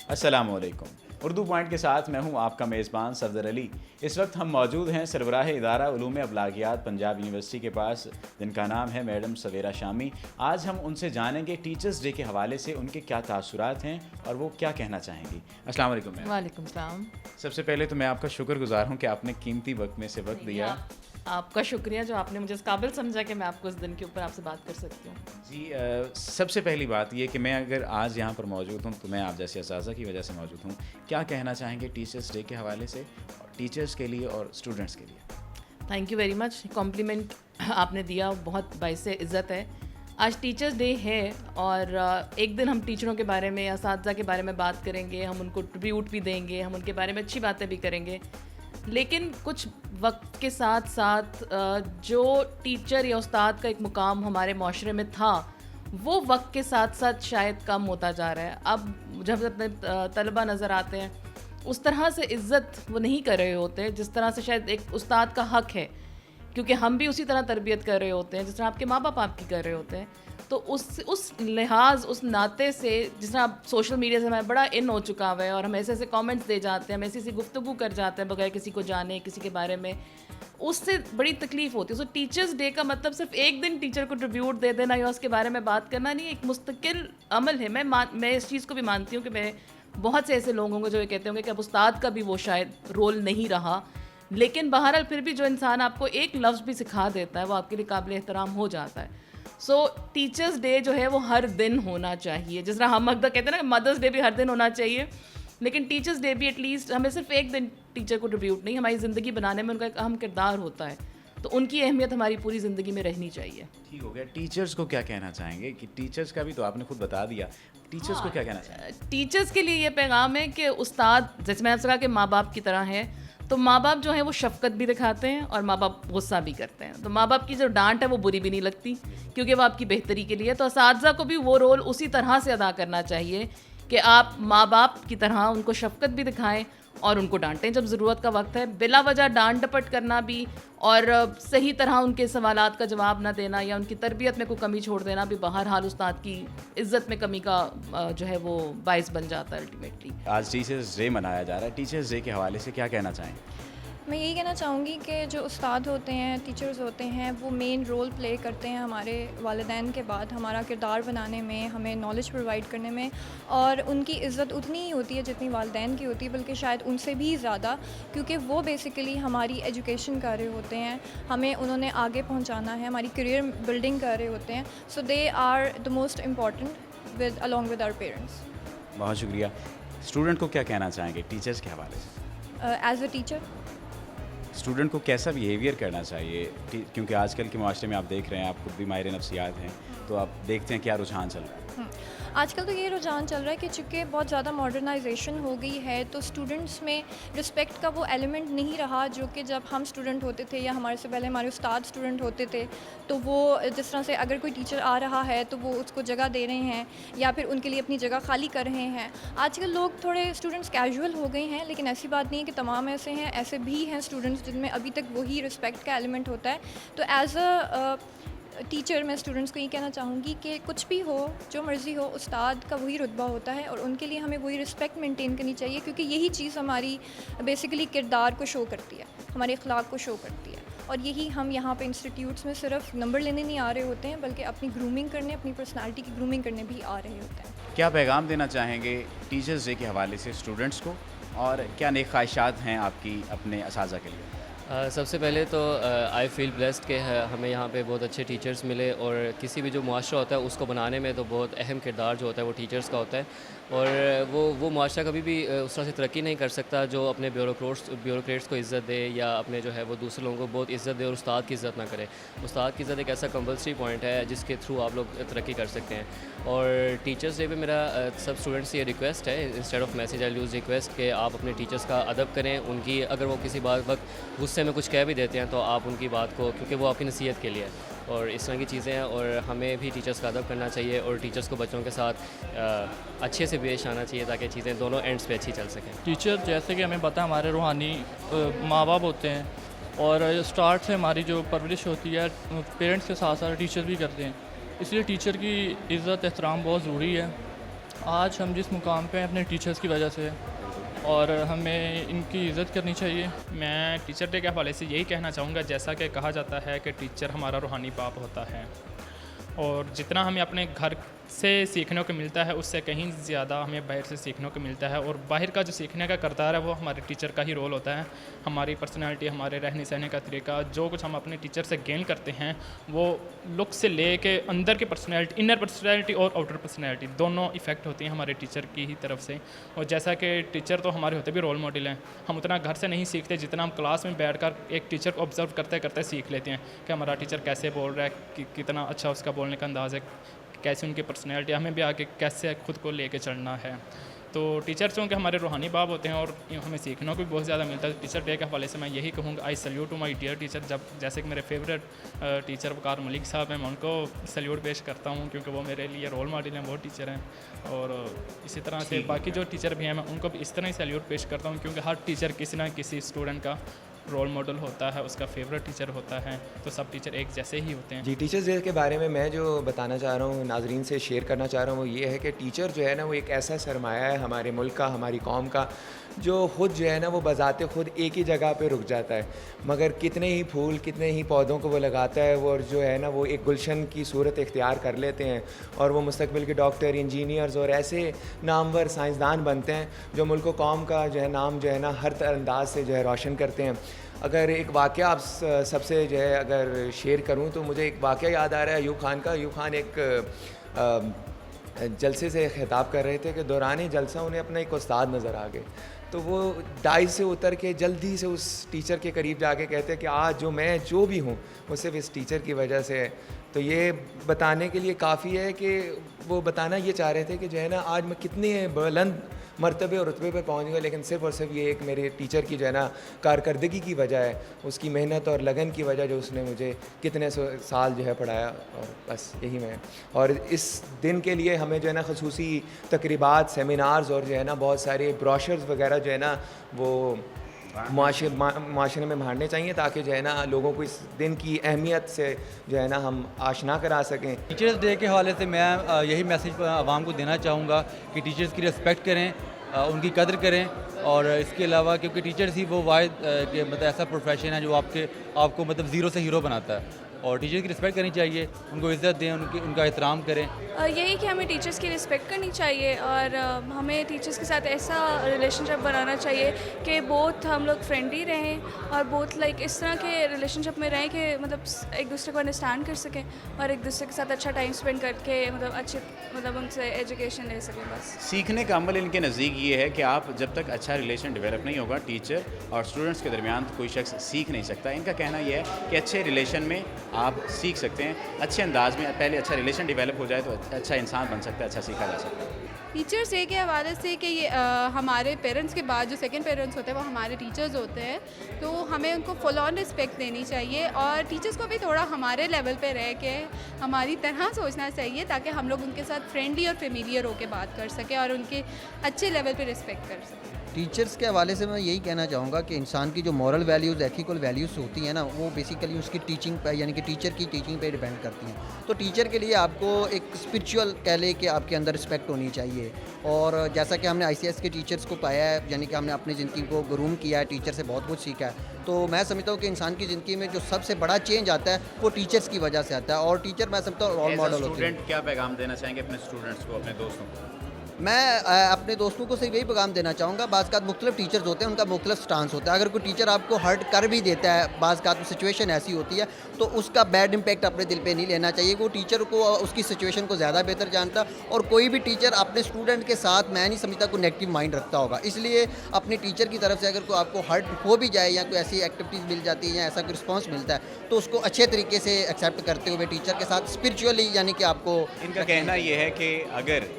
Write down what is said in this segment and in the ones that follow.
السلام علیکم. اردو پوائنٹ کے ساتھ میں ہوں آپ کا میزبان صفدر علی. اس وقت ہم موجود ہیں سربراہ ادارہ علوم ابلاغیات پنجاب یونیورسٹی کے پاس، جن کا نام ہے میڈم سویرا شامی. آج ہم ان سے جانیں گے ٹیچرز ڈے کے حوالے سے ان کے کیا تاثرات ہیں اور وہ کیا کہنا چاہیں گی. السلام علیکم میم. وعلیکم السلام. سب سے پہلے تو میں آپ کا شکر گزار ہوں کہ آپ نے قیمتی وقت میں سے وقت دیا. آپ کا شکریہ جو آپ نے مجھے اس قابل سمجھا کہ میں آپ کو اس دن کے اوپر آپ سے بات کر سکتی ہوں. جی سب سے پہلی بات یہ کہ میں اگر آج یہاں پر موجود ہوں تو میں آپ جیسے اساتذہ کی وجہ سے موجود ہوں. کیا کہنا چاہیں گے ٹیچرز ڈے کے حوالے سے ٹیچرز کے لیے اور اسٹوڈنٹس کے لیے؟ Thank you very much. Complement آپ نے دیا، بہت باعث عزت ہے. آج ٹیچرز ڈے ہے اور ایک دن ہم ٹیچروں کے بارے میں، اساتذہ کے بارے میں بات کریں گے، ہم ان کو ٹریبیوٹ بھی دیں گے، ہم ان کے بارے میں اچھی باتیں بھی کریں گے. لیکن کچھ وقت کے ساتھ ساتھ جو ٹیچر یا استاد کا ایک مقام ہمارے معاشرے میں تھا، وہ وقت کے ساتھ ساتھ شاید کم ہوتا جا رہا ہے. اب جب اپنے طلبہ نظر آتے ہیں اس طرح سے عزت وہ نہیں کر رہے ہوتے جس طرح سے شاید ایک استاد کا حق ہے، کیونکہ ہم بھی اسی طرح تربیت کر رہے ہوتے ہیں جس طرح آپ کے ماں باپ آپ کی کر رہے ہوتے ہیں. تو اس لحاظ، اس ناطے سے، جس طرح سوشل میڈیا سے ہمیں بڑا ان ہو چکا ہوا ہے اور ہم ایسے کامنٹس دے جاتے ہیں، ہم ایسی گفتگو کر جاتے ہیں بغیر کسی کو جانے، کسی کے بارے میں، اس سے بڑی تکلیف ہوتی ہے. سو ٹیچرز ڈے کا مطلب صرف ایک دن ٹیچر کو ٹریبیوٹ دے دینا یا اس کے بارے میں بات کرنا نہیں، ایک مستقل عمل ہے. میں اس چیز کو بھی مانتی ہوں کہ میں بہت سے ایسے لوگ ہوں گے جو یہ کہتے ہوں گے کہ اب استاد کا بھی وہ شاید رول نہیں رہا، لیکن بہرحال پھر بھی جو انسان آپ کو ایک لفظ بھی سکھا دیتا ہے وہ آپ کے لیے قابل احترام ہو جاتا ہے. سو ٹیچرز ڈے جو ہے وہ ہر دن ہونا چاہیے. جس طرح ہم اکثر کہتے ہیں نا کہ مدرس ڈے بھی ہر دن ہونا چاہیے، لیکن ٹیچرز ڈے بھی ایٹ لیسٹ ہمیں صرف ایک دن ٹیچر کو ٹریبیوٹ نہیں، ہماری زندگی بنانے میں ان کا ایک اہم کردار ہوتا ہے، تو ان کی اہمیت ہماری پوری زندگی میں رہنی چاہیے. ٹھیک ہو گیا. ٹیچرز کو کیا کہنا چاہیں گے کہ ٹیچرز کا بھی تو آپ نے خود بتا دیا، ٹیچرز کو کیا کہنا چاہیں گے؟ ٹیچرز کے لیے یہ پیغام ہے کہ استاد جیسے میں نے آپ سے کہا کہ ماں باپ کی طرح ہے، تو ماں باپ جو ہیں وہ شفقت بھی دکھاتے ہیں اور ماں باپ غصہ بھی کرتے ہیں. تو ماں باپ کی جو ڈانٹ ہے وہ بری بھی نہیں لگتی کیونکہ وہ آپ کی بہتری کے لیے. تو اساتذہ کو بھی وہ رول اسی طرح سے ادا کرنا چاہیے کہ آپ ماں باپ کی طرح ان کو شفقت بھی دکھائیں اور ان کو ڈانٹیں جب ضرورت کا وقت ہے. بلا وجہ ڈانٹ ڈپٹ کرنا بھی اور صحیح طرح ان کے سوالات کا جواب نہ دینا یا ان کی تربیت میں کوئی کمی چھوڑ دینا بھی بہرحال استاد کی عزت میں کمی کا جو ہے وہ باعث بن جاتا ہے الٹیمیٹلی. آج ٹیچرز ڈے منایا جا رہا ہے، ٹیچرز ڈے کے حوالے سے کیا کہنا چاہیں گے؟ میں یہی کہنا چاہوں گی کہ جو استاد ہوتے ہیں، ٹیچرز ہوتے ہیں، وہ مین رول پلے کرتے ہیں ہمارے والدین کے بعد ہمارا کردار بنانے میں، ہمیں نالج پرووائڈ کرنے میں، اور ان کی عزت اتنی ہی ہوتی ہے جتنی والدین کی ہوتی ہے، بلکہ شاید ان سے بھی زیادہ، کیونکہ وہ بیسیکلی ہماری ایجوکیشن کر رہے ہوتے ہیں، ہمیں انہوں نے آگے پہنچانا ہے، ہماری کریئر بلڈنگ کر رہے ہوتے ہیں. So they are the most important along with our parents. بہت شکریہ. اسٹوڈنٹ کو کیا کہنا چاہیں گے ٹیچرز کے حوالے سے؟ ایز اے ٹیچر اسٹوڈنٹ کو کیسا بیہیویئر کرنا چاہیے؟ کیونکہ آج کل کے معاشرے میں آپ دیکھ رہے ہیں، آپ خود بھی ماہر نفسیات ہیں، تو آپ دیکھتے ہیں کیا رجحان چل رہا ہے. آج کل تو یہ رجحان چل رہا ہے کہ چونکہ بہت زیادہ ماڈرنائزیشن ہو گئی ہے تو اسٹوڈنٹس میں رسپیکٹ کا وہ ایلیمنٹ نہیں رہا جو کہ جب ہم اسٹوڈنٹ ہوتے تھے یا ہمارے سے پہلے ہمارے استاد اسٹوڈنٹ ہوتے تھے. تو وہ جس طرح سے اگر کوئی ٹیچر آ رہا ہے تو وہ اس کو جگہ دے رہے ہیں یا پھر ان کے لیے اپنی جگہ خالی کر رہے ہیں. آج کل لوگ تھوڑے اسٹوڈنٹس کیجول ہو گئے ہیں، لیکن ایسی بات نہیں ہے کہ تمام ایسے ہیں، ایسے بھی ہیں اسٹوڈنٹس جن میں ابھی تک وہی رسپیکٹ کا ایلیمنٹ ہوتا ہے. تو ایز اے ٹیچر میں اسٹوڈنٹس کو یہ کہنا چاہوں گی کہ کچھ بھی ہو، جو مرضی ہو، استاد کا وہی رتبہ ہوتا ہے اور ان کے لیے ہمیں وہی رسپیکٹ مینٹین کرنی چاہیے، کیونکہ یہی چیز ہماری بیسیکلی کردار کو شو کرتی ہے، ہمارے اخلاق کو شو کرتی ہے. اور یہی ہم یہاں پہ انسٹیٹیوٹس میں صرف نمبر لینے نہیں آ رہے ہوتے ہیں، بلکہ اپنی گرومنگ کرنے، اپنی پرسنالٹی کی گرومنگ کرنے بھی آ رہے ہوتے ہیں. کیا پیغام دینا چاہیں گے ٹیچرز ڈے کے حوالے سے اسٹوڈنٹس کو، اور کیا نیک خواہشات ہیں آپ کی اپنے اساتذہ کے لیے؟ سب سے پہلے تو آئی فیل بلیسڈ کہ ہمیں یہاں پہ بہت اچھے ٹیچرز ملے، اور کسی بھی جو معاشرہ ہوتا ہے اس کو بنانے میں تو بہت اہم کردار جو ہوتا ہے وہ ٹیچرز کا ہوتا ہے. اور وہ معاشرہ کبھی بھی اس طرح سے ترقی نہیں کر سکتا جو اپنے بیوروکریٹس کو عزت دے یا اپنے جو ہے وہ دوسرے لوگوں کو بہت عزت دے اور استاد کی عزت نہ کرے. استاد کی عزت ایک ایسا کمپلسری پوائنٹ ہے جس کے تھرو آپ لوگ ترقی کر سکتے ہیں. اور ٹیچرز ڈے پہ میرا سب اسٹوڈنٹس سے یہ ریکویسٹ ہے، instead of message I use request, کہ آپ اپنے ٹیچرز کا ادب کریں. ان کی اگر وہ کسی وقت غصے میں کچھ کہہ بھی دیتے ہیں تو آپ ان کی بات کو، کیونکہ وہ آپ کی نصیحت کے لیے ہے اور اس طرح کی چیزیں ہیں. اور ہمیں بھی ٹیچرز کا ادب کرنا چاہیے اور ٹیچرز کو بچوں کے ساتھ اچھے سے پیش آنا چاہیے تاکہ چیزیں دونوں اینڈس پہ اچھی چل سکیں. ٹیچر جیسے کہ ہمیں پتہ ہمارے روحانی ماں باپ ہوتے ہیں، اور اسٹارٹ سے ہماری جو پرورش ہوتی ہے پیرنٹس کے ساتھ ساتھ ٹیچر بھی کرتے ہیں. اس لیے ٹیچر کی عزت احترام بہت ضروری ہے. آج ہم جس مقام پہ ہیں اپنے ٹیچرز کی وجہ سے, اور ہمیں ان کی عزت کرنی چاہیے. میں ٹیچر ڈے کے حوالے سے یہی کہنا چاہوں گا, جیسا کہ کہا جاتا ہے کہ ٹیچر ہمارا روحانی باپ ہوتا ہے, اور جتنا ہمیں اپنے گھر سے سیکھنے کو ملتا ہے اس سے کہیں زیادہ ہمیں باہر سے سیکھنے کو ملتا ہے. اور باہر کا جو سیکھنے کا کردار ہے وہ ہمارے ٹیچر کا ہی رول ہوتا ہے. ہماری پرسنالٹی, ہمارے رہنے سہنے کا طریقہ, جو کچھ ہم اپنے ٹیچر سے گین کرتے ہیں وہ لک سے لے کے اندر کی پرسنالٹی, انر پرسنالٹی اور آؤٹر پرسنالٹی دونوں افیکٹ ہوتی ہیں ہمارے ٹیچر کی ہی طرف سے. اور جیسا کہ ٹیچر تو ہمارے ہوتے بھی رول ماڈل ہیں, ہم اتنا گھر سے نہیں سیکھتے جتنا ہم کلاس میں بیٹھ کر ایک ٹیچر کو آبزرو کرتے کرتے سیکھ لیتے ہیں کہ ہمارا ٹیچر کیسے بول رہا ہے, کتنا اچھا اس کا بولنے کا انداز ہے, کیسے ان کی پرسنالٹی, ہمیں بھی آگے کیسے خود کو لے کے چلنا ہے. تو ٹیچرس چونکہ ہمارے روحانی باپ ہوتے ہیں اور ہمیں سیکھنا کو بھی بہت زیادہ ملتا ہے. ٹیچر ڈے کے حوالے سے میں یہی کہوں گا, I salute to my dear teacher. جیسے کہ میرے فیوریٹ ٹیچر وقار ملک صاحب ہیں, میں ان کو سلیوٹ پیش کرتا ہوں کیونکہ وہ میرے لیے رول ماڈل ہیں, وہ ٹیچر ہیں. اور اسی طرح سے باقی جو ٹیچر بھی ہیں میں ان کو بھی اس طرح ہی سلیوٹ پیش کرتا ہوں کیونکہ ہر ٹیچر کسی نہ کسی اسٹوڈنٹ کا رول ماڈل ہوتا ہے, اس کا فیوریٹ ٹیچر ہوتا ہے. تو سب ٹیچر ایک جیسے ہی ہوتے ہیں. جی, ٹیچرز ڈے کے بارے میں جو بتانا چاہ رہا ہوں, ناظرین سے شیئر کرنا چاہ رہا ہوں, وہ یہ ہے کہ ٹیچر جو ہے نا وہ ایک ایسا سرمایہ ہے ہمارے ملک کا, ہماری قوم کا, جو خود جو ہے نا وہ بذات خود ایک ہی جگہ پہ رک جاتا ہے, مگر کتنے ہی پھول, کتنے ہی پودوں کو وہ لگاتا ہے, وہ جو ہے نا وہ ایک گلشن کی صورت اختیار کر لیتے ہیں, اور وہ مستقبل کے ڈاکٹر, انجینئرز اور ایسے نامور سائنسدان بنتے ہیں جو ملک و قوم کا جو ہے نام جو ہے نا ہر انداز سے جو ہے روشن کرتے ہیں. اگر ایک واقعہ آپ سب سے جو ہے اگر شیئر کروں تو مجھے ایک واقعہ یاد آ رہا ہے ایوب خان کا. ایوب خان ایک جلسے سے خطاب کر رہے تھے کہ دوران جلسہ انہیں اپنا ایک استاد نظر آ گئے, تو وہ ڈائز سے اتر کے جلدی سے اس ٹیچر کے قریب جا کے کہتے ہیں کہ آج جو بھی ہوں وہ صرف اس ٹیچر کی وجہ سے ہے. تو یہ بتانے کے لیے کافی ہے کہ وہ بتانا یہ چاہ رہے تھے کہ جو ہے نا آج میں کتنے بلند مرتبے اور رتبے پہ پہنچ گیا, لیکن صرف اور صرف یہ ایک میرے ٹیچر کی جو ہے نا کارکردگی کی وجہ ہے, اس کی محنت اور لگن کی وجہ, جو اس نے مجھے کتنے سال جو ہے پڑھایا, اور بس یہی میں. اور اس دن کے لیے ہمیں جو ہے نا خصوصی تقریبات, سیمینارز اور جو ہے نا بہت سارے بروشرز وغیرہ جو ہے نا وہ معاشرے میں بانٹنے چاہیے تاکہ جو ہے نا لوگوں کو اس دن کی اہمیت سے جو ہے نا ہم آشنا کرا سکیں. ٹیچرز ڈے کے حوالے سے میں یہی میسیج عوام کو دینا چاہوں گا کہ ٹیچرز کی رسپیکٹ کریں, ان کی قدر کریں, اور اس کے علاوہ کیونکہ ٹیچرز ہی وہ واحد کہ مطلب ایسا پروفیشن ہے جو آپ کو مطلب زیرو سے ہیرو بناتا ہے, اور ٹیچر کی رسپیکٹ کرنی چاہیے, ان کو عزت دیں, ان کا احترام کریں. یہی کہ ہمیں ٹیچرس کی رسپیکٹ کرنی چاہیے, اور ہمیں ٹیچرس کے ساتھ ایسا ریلیشن شپ بنانا چاہیے کہ بہت ہم لوگ فرینڈلی رہیں, اور بہت لائک اس طرح کے ریلیشن شپ میں رہیں کہ مطلب ایک دوسرے کو انڈرسٹینڈ کر سکیں, اور ایک دوسرے کے ساتھ اچھا ٹائم اسپینڈ کر کے مطلب اچھے مطلب ان سے ایجوکیشن لے سکیں. بس سیکھنے کا عمل ان کے نزدیک یہ ہے کہ آپ جب تک اچھا ریلیشن ڈیولپ نہیں ہوگا ٹیچر اور اسٹوڈنٹس کے درمیان کوئی شخص سیکھ نہیں سکتا. ان کا کہنا یہ ہے کہ اچھے ریلیشن میں آپ سیکھ سکتے ہیں, اچھے انداز میں پہلے اچھا ریلیشن ڈیولپ ہو جائے تو اچھا انسان بن سکتا ہے, اچھا سیکھا جا سکتا ہے. ٹیچرس ڈے کے حوالے سے کہ یہ ہمارے پیرنٹس کے بعد جو سیکنڈ پیرنٹس ہوتے ہیں وہ ہمارے ٹیچرز ہوتے ہیں, تو ہمیں ان کو فل آن رسپیکٹ دینی چاہیے, اور ٹیچرس کو بھی تھوڑا ہمارے لیول پہ رہ کے ہماری طرح سوچنا چاہیے تاکہ ہم لوگ ان کے ساتھ فرینڈلی اور فیملیئر ہو کے بات کر سکیں اور ان کے اچھے لیول پہ رسپیکٹ کر سکیں. ٹیچرس کے حوالے سے میں یہی کہنا چاہوں گا کہ انسان کی جو مورل ویلیوز, ایتھیکل ویلیوز ہوتی ہیں نا, وہ بیسیکلی اس کی ٹیچنگ پہ یعنی کہ ٹیچر کی ٹیچنگ پہ ڈیپینڈ کرتی ہیں. تو ٹیچر کے لیے آپ کو ایک اسپرچول کہہ لے کہ آپ کے اندر رسپیکٹ ہونی چاہیے, اور جیسا کہ ہم نے ICS کے ٹیچرس کو پایا ہے, یعنی کہ ہم نے اپنی زندگی کو گروم کیا ہے, ٹیچر سے بہت کچھ سیکھا ہے. تو میں سمجھتا ہوں کہ انسان کی زندگی میں جو سب سے بڑا چینج آتا ہے وہ ٹیچرس کی وجہ سے آتا ہے, اور ٹیچر میں سمجھتا ہوں رول ماڈل ہوتے ہیں. کیا پیغام دینا چاہیں گے اپنے اسٹوڈنٹس کو, اپنے دوستوں کو؟ میں اپنے دوستوں کو صرف یہی پیغام دینا چاہوں گا, بعض اوقات مختلف ٹیچرز ہوتے ہیں, ان کا مختلف سٹانس ہوتا ہے. اگر کوئی ٹیچر آپ کو ہرٹ کر بھی دیتا ہے, بعض اوقات سچویشن ایسی ہوتی ہے, تو اس کا بیڈ امپیکٹ اپنے دل پہ نہیں لینا چاہیے. وہ ٹیچر کو اس کی سچویشن کو زیادہ بہتر جانتا, اور کوئی بھی ٹیچر اپنے اسٹوڈنٹ کے ساتھ میں نہیں سمجھتا کوئی نیگیٹو مائنڈ رکھتا ہوگا. اس لیے اپنے ٹیچر کی طرف سے اگر کوئی آپ کو ہرٹ ہو بھی جائے یا کوئی ایسی ایکٹیویٹیز مل جاتی ہے یا ایسا کوئی رسپانس ملتا ہے, تو اس کو اچھے طریقے سے ایکسیپٹ کرتے ہوئے ٹیچر کے ساتھ اسپرچولی, یعنی کہ آپ کو. ان کا کہنا یہ ہے کہ اگر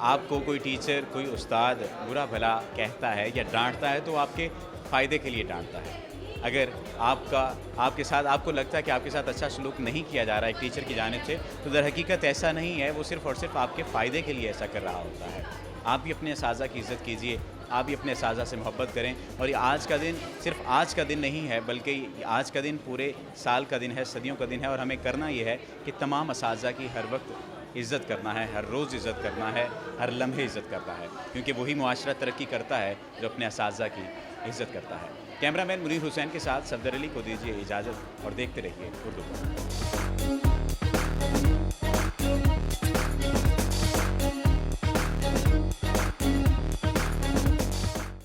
آپ کو کوئی ٹیچر, کوئی استاد برا بھلا کہتا ہے یا ڈانٹتا ہے تو آپ کے فائدے کے لیے ڈانٹتا ہے. اگر آپ کے ساتھ آپ کو لگتا ہے کہ آپ کے ساتھ اچھا سلوک نہیں کیا جا رہا ہے ایک ٹیچر کی جانب سے, تو در حقیقت ایسا نہیں ہے, وہ صرف اور صرف آپ کے فائدے کے لیے ایسا کر رہا ہوتا ہے. آپ بھی اپنے اساتذہ کی عزت کیجیے, آپ بھی اپنے اساتذہ سے محبت کریں. اور یہ آج کا دن صرف آج کا دن نہیں ہے بلکہ آج کا دن پورے سال کا دن ہے, صدیوں کا دن ہے, اور ہمیں کرنا یہ ہے کہ تمام اساتذہ کی ہر وقت عزت کرنا ہے, ہر روز عزت کرنا ہے, ہر لمحے عزت کرنا ہے, کیونکہ وہی معاشرہ ترقی کرتا ہے جو اپنے اساتذہ کی عزت کرتا ہے. کیمرہ مین منیر حسین کے ساتھ صفدر علی کو دیجیے اجازت اور دیکھتے رہیے اردو.